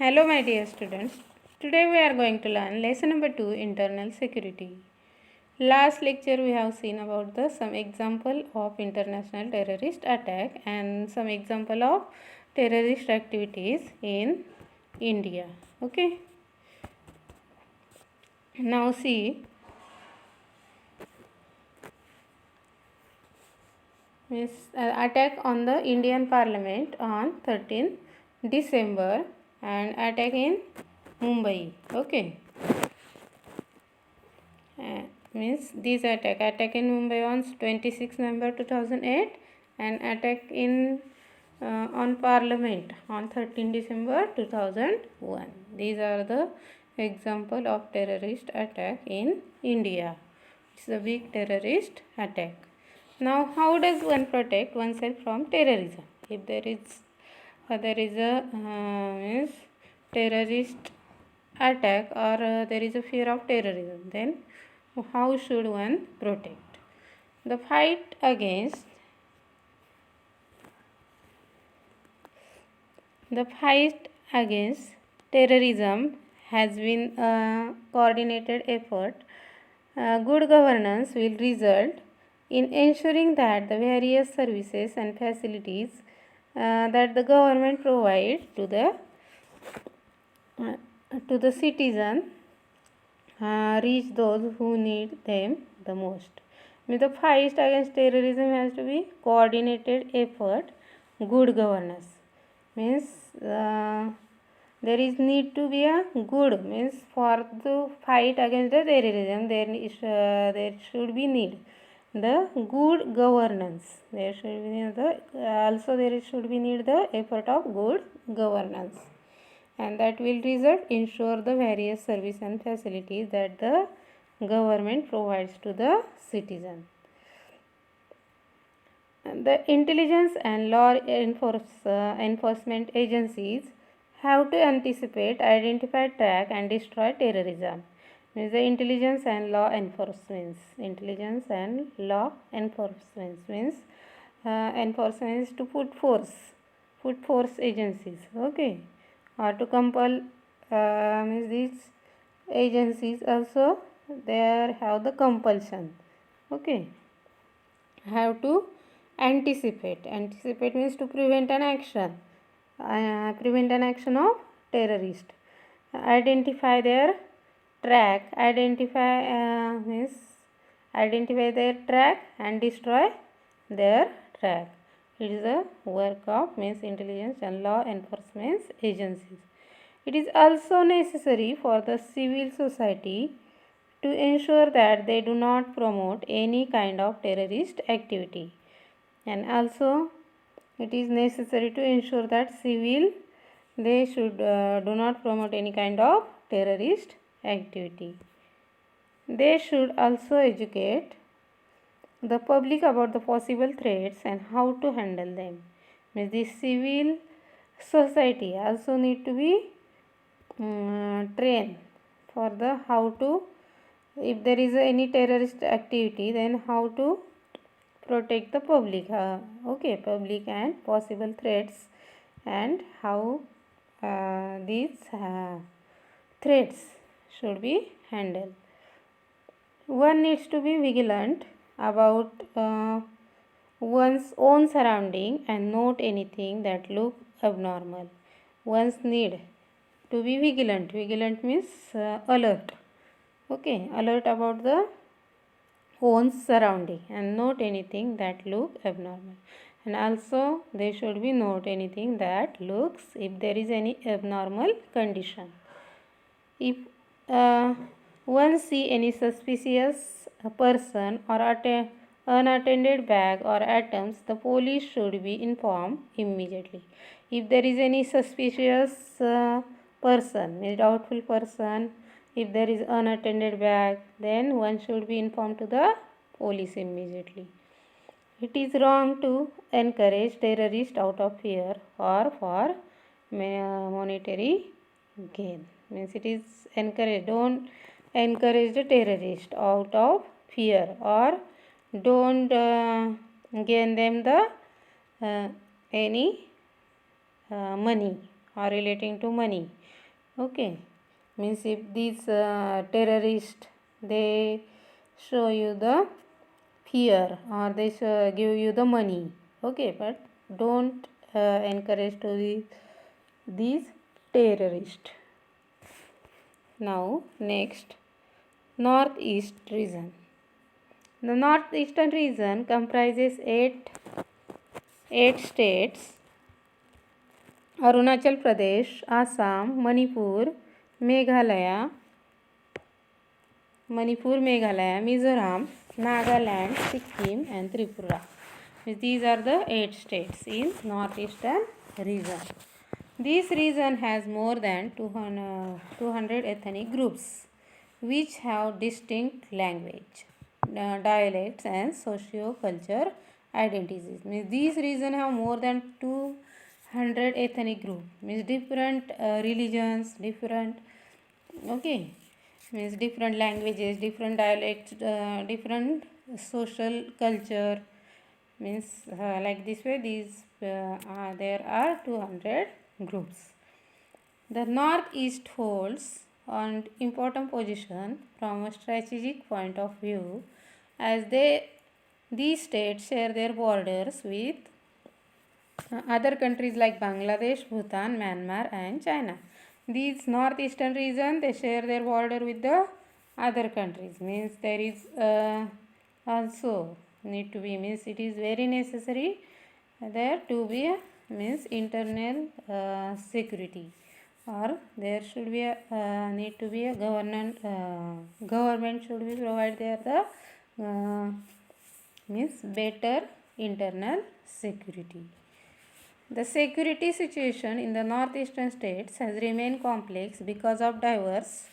Hello, my dear students. Today we are going to learn lesson number 2, internal security. Last lecture we have seen about some example of international terrorist attack and some example of terrorist activities in India. Okay. Now see, attack on the Indian Parliament on 13 December and attack in Mumbai. Okay. Means this attack in Mumbai on 26 November 2008 and attack in on Parliament on 13 December 2001. These are the example of terrorist attack in India. It's a big terrorist attack. Now, how does one protect oneself from terrorism? If there is a means terrorist attack or there is a fear of terrorism, then how should one protect? The fight against terrorism has been a coordinated effort. Good governance will result in ensuring that the various services and facilities that the government provides to the citizen reach those who need them the most. The fight against terrorism has to be coordinated effort, good governance. Means there is need to be a good, means for the fight against the terrorism there should be need the good governance. There should be need the effort of good governance, and that will ensure the various service and facilities that the government provides to the citizen. The intelligence and law enforcement agencies have to anticipate, identify, track and destroy terrorism. Means the intelligence and law enforcement means enforcement is to put force agencies, okay, or to compel. Means these agencies also they have the compulsion, okay, have to anticipate means to prevent an action of terrorist, identify their track means identify their track and destroy their track. It is the work of means intelligence and law enforcement agencies. It is also necessary for the civil society to ensure that they do not promote any kind of terrorist activity, and also it is necessary to ensure that they should do not promote any kind of terrorist activity. They should also educate the public about the possible threats and how to handle them. Means the civil society also need to be trained for the how to, if there is any terrorist activity, then how to protect the public, public and possible threats, and how these threats should be handled. One needs to be vigilant about one's own surrounding and note anything that look abnormal. One's need to be vigilant. Vigilant means alert. Okay, alert about the own surrounding and note anything that look abnormal. And also they should be note anything that looks, if there is any abnormal condition. If one see any suspicious person or unattended bag or items, the police should be informed immediately. If there is any suspicious person, a doubtful person, if there is unattended bag, then one should be informed to the police immediately. It is wrong to encourage terrorists out of fear or for monetary gain. Means it is encourage. Don't encourage the terrorist out of fear, or don't gain them the any money or relating to money. Okay, means if these terrorists, they show you the fear or they give you the money, okay, but don't encourage to these terrorists. Now next, northeast region. The northeastern region comprises eight states: Arunachal Pradesh, Assam, Meghalaya, Mizoram, Nagaland, Sikkim, and Tripura. These are the 8 states in northeastern region. This region has more than 200 ethnic groups which have distinct language, dialects, and socio-culture identities. Means these region have more than 200 ethnic groups. Means different religions, different, okay, means different languages, different dialects, different social culture, means like this way these there are 200 groups. The northeast holds an important position from a strategic point of view as these states share their borders with other countries like Bangladesh, Bhutan, Myanmar, and China. These northeastern region, they share their border with the other countries. Means there is also need to be, means it is very necessary there to be a, means internal security, or there should be a need to be a government should be provide there the means better internal security. The security situation in the northeastern states has remained complex because of diverse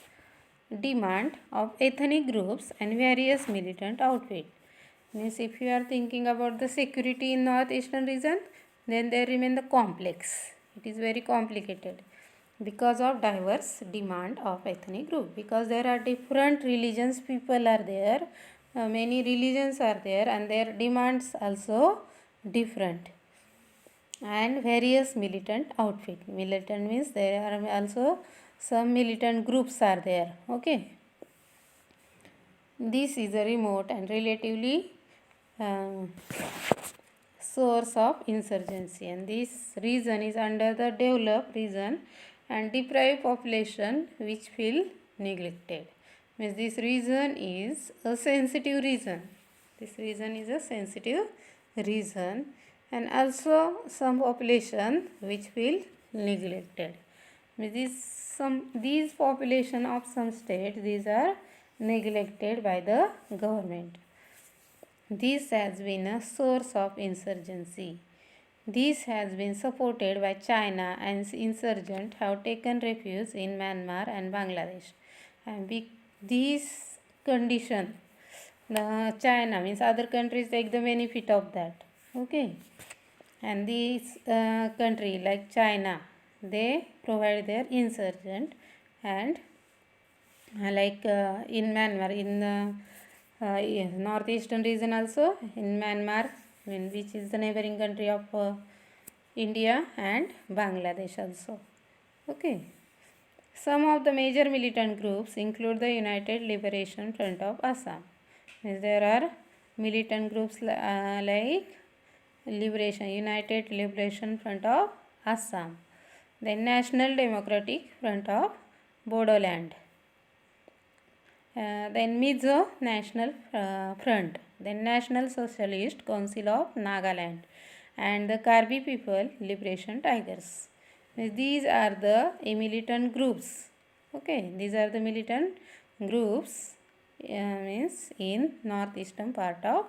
demand of ethnic groups and various militant outfits. Means if you are thinking about the security in northeastern region, then there remain the complex. It is very complicated because of diverse demand of ethnic group, because there are different religions people are there, many religions are there, and their demands also different, and various militant outfit. Militant means there are also some militant groups are there, okay. This is a remote and relatively uh, source of insurgency, and this region is under the developed region and deprived population which feel neglected. Means this region is a sensitive region. This region is a sensitive region, and also some population which feel neglected. Means these population of some states, these are neglected by the government. This has been a source of insurgency. This has been supported by China, and insurgents have taken refuge in Myanmar and Bangladesh. And these condition, the China means other countries take the benefit of that. Okay, and this country like China, they provide their insurgent, and like in Myanmar, in yes, northeastern region also, in Myanmar, which is the neighboring country of India, and Bangladesh also. Okay. Some of the major militant groups include the United Liberation Front of Assam. Means there are militant groups like United Liberation Front of Assam, then National Democratic Front of Bodoland, then Mizo National Front, then National Socialist Council of Nagaland, and the Karbi People Liberation Tigers. These are the militant groups. Okay, these are the militant groups means in northeastern part of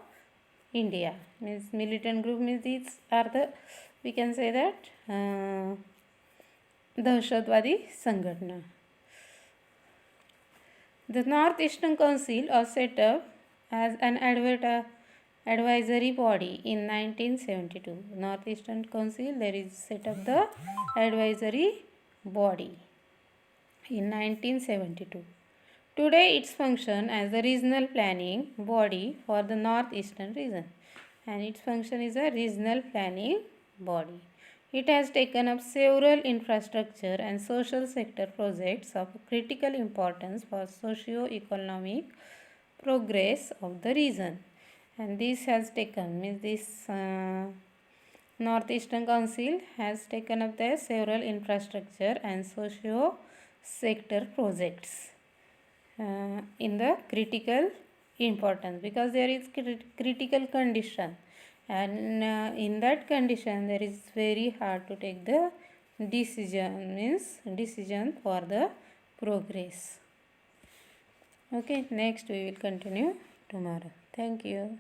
India. Means militant group means these are the, we can say that दहशतवादी संघटना. The Northeastern Council was set up as an advisory body in 1972. Northeastern Council, there is set up the advisory body in 1972. Today its function as the regional planning body for the northeastern region, and its function is a regional planning body. It has taken up several infrastructure and social sector projects of critical importance for socio-economic progress of the region. And this has taken, means this Northeastern Council has taken up the several infrastructure and socio sector projects in the critical importance, because there is critical condition, and in that condition there is very hard to take the decision, means decision for the progress. Okay, next we will continue tomorrow. Thank you.